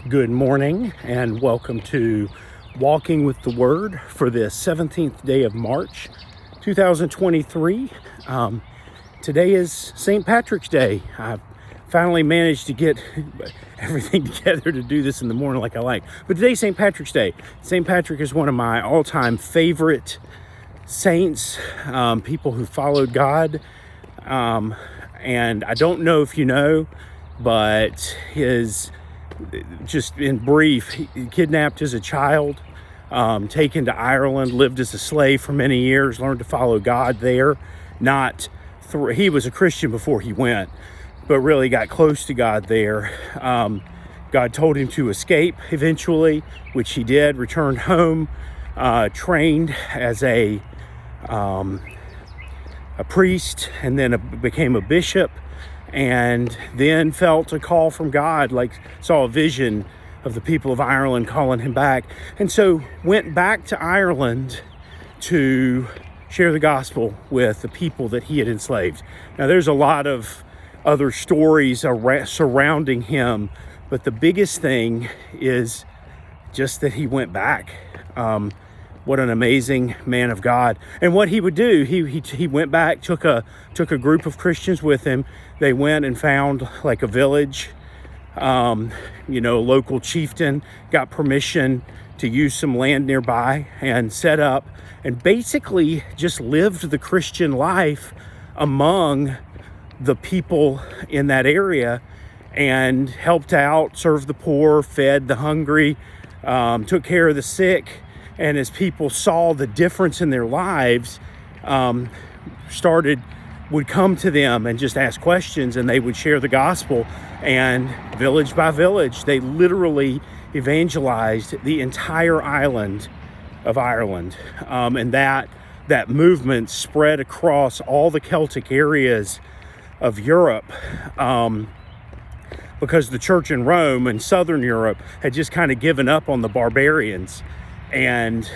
good morning and welcome to Walking with the Word for the 17th day of March 2023. Today is St. Patrick's Day. I finally managed to get everything together to do this in the morning like I like. But today's St. Patrick's Day. St. Patrick is one of my all-time favorite saints, people who followed God. And I don't know if you know, but just in brief, he kidnapped as a child, taken to Ireland, lived as a slave for many years, learned to follow God there. He was a Christian before he went, but really got close to God there. God told him to escape eventually, which he did, returned home, trained as a priest, and then became a bishop, and then felt a call from God, saw a vision of the people of Ireland calling him back, and so went back to Ireland to share the gospel with the people that he had enslaved. Now, there's a lot of other stories surrounding him, but the biggest thing is just that he went back. What an amazing man of God. And what he would do, he went back, took a group of Christians with him. They went and found like a village, a local chieftain, got permission to use some land nearby and set up and basically just lived the Christian life among the people in that area and helped out, served the poor, fed the hungry, took care of the sick. And as people saw the difference in their lives, would come to them and just ask questions, and they would share the gospel. And village by village, they literally evangelized the entire island of Ireland. And that movement spread across all the Celtic areas of Europe, because the church in Rome and Southern Europe had just kind of given up on the barbarians. And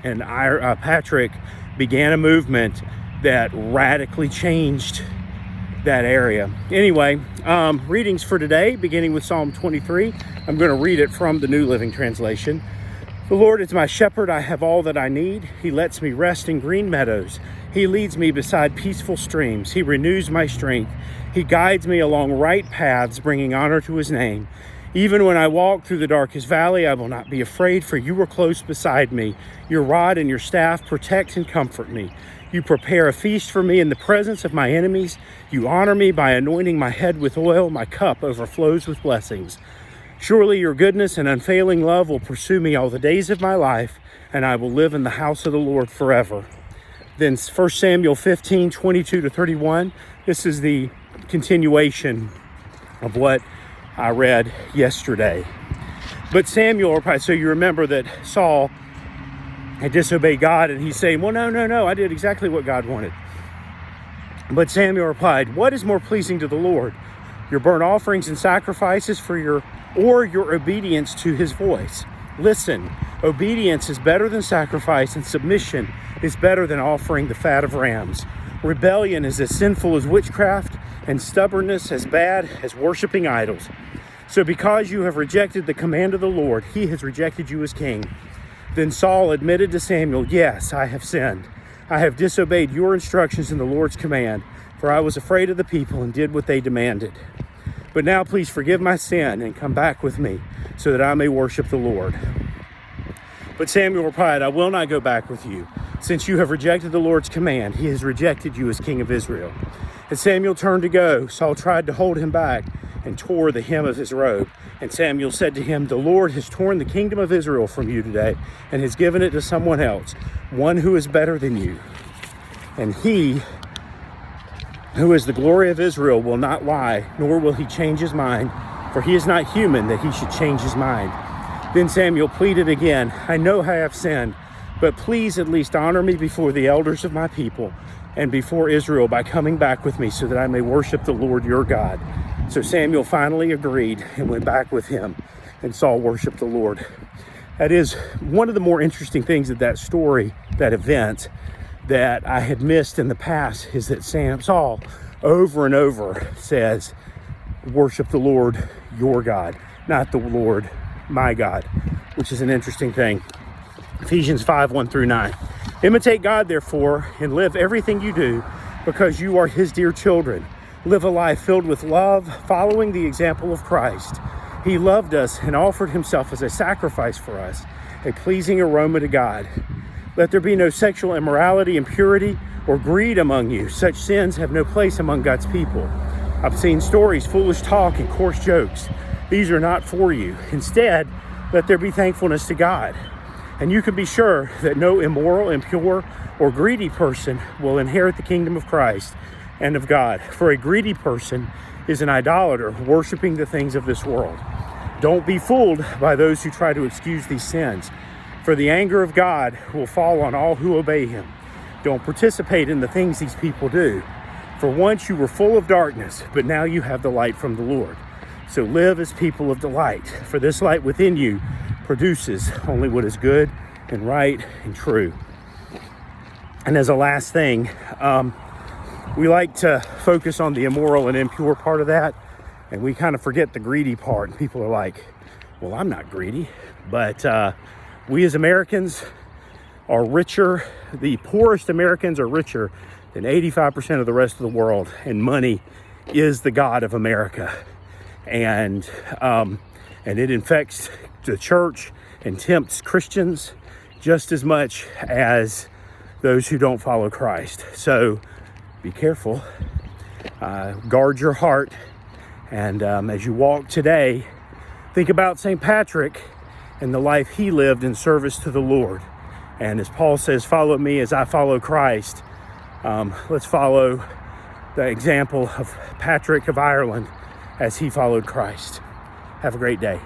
Patrick began a movement that radically changed that area. Anyway, readings for today, beginning with Psalm 23. I'm going to read it from the New Living Translation. The Lord is my shepherd, I have all that I need. He lets me rest in green meadows. He leads me beside peaceful streams. He renews my strength. He guides me along right paths, bringing honor to his name. Even when I walk through the darkest valley, I will not be afraid, for you are close beside me. Your rod and your staff protect and comfort me. You prepare a feast for me in the presence of my enemies. You honor me by anointing my head with oil. My cup overflows with blessings. Surely your goodness and unfailing love will pursue me all the days of my life, and I will live in the house of the Lord forever. Then 1 Samuel 15, 22 to 31. This is the continuation of what I read yesterday. But Samuel replied, so you remember that Saul had disobeyed God, and he's saying, well, no, I did exactly what God wanted. But Samuel replied, what is more pleasing to the Lord, your burnt offerings and sacrifices or your obedience to his voice? Listen, obedience is better than sacrifice, and submission is better than offering the fat of rams. Rebellion is as sinful as witchcraft, and stubbornness as bad as worshiping idols. So because you have rejected the command of the Lord, he has rejected you as king. Then Saul admitted to Samuel, yes, I have sinned. I have disobeyed your instructions in the Lord's command, for I was afraid of the people and did what they demanded. But now please forgive my sin and come back with me so that I may worship the Lord. But Samuel replied, I will not go back with you. Since you have rejected the Lord's command, he has rejected you as king of Israel. As Samuel turned to go, Saul tried to hold him back and tore the hem of his robe. And Samuel said to him, the Lord has torn the kingdom of Israel from you today and has given it to someone else, one who is better than you. And he, who is the glory of Israel, will not lie, nor will he change his mind, for he is not human that he should change his mind. Then Samuel pleaded again, I know I have sinned, but please at least honor me before the elders of my people and before Israel by coming back with me so that I may worship the Lord your God. So Samuel finally agreed and went back with him, and Saul worshiped the Lord. That is one of the more interesting things of that story, that event, that I had missed in the past, is that Saul over and over says, worship the Lord your God. not the Lord my God, which is an interesting thing. Ephesians 5:1-9. Imitate God, therefore, and live everything you do because you are his dear children. Live a life filled with love, following the example of Christ. He loved us and offered himself as a sacrifice for us, a pleasing aroma to God. Let there be no sexual immorality, impurity, or greed among you. Such sins have no place among God's people. Obscene stories, foolish talk, and coarse jokes. These are not for you. Instead, let there be thankfulness to God. And you can be sure that no immoral, impure, or greedy person will inherit the kingdom of Christ and of God. For a greedy person is an idolater, worshiping the things of this world. Don't be fooled by those who try to excuse these sins, for the anger of God will fall on all who obey him. Don't participate in the things these people do. For once you were full of darkness, but now you have the light from the Lord. So live as people of the light, for this light within you produces only what is good and right and true. And as a last thing, we like to focus on the immoral and impure part of that, and we kind of forget the greedy part. And people are like, well, I'm not greedy. But we as Americans are richer. The poorest Americans are richer than 85% of the rest of the world. And money is the god of America. And it infects the church and tempts Christians just as much as those who don't follow Christ. So be careful, guard your heart, and as you walk today, think about St. Patrick and the life he lived in service to the Lord. And as Paul says, follow me as I follow Christ. Let's follow the example of Patrick of Ireland as he followed Christ. Have a great day.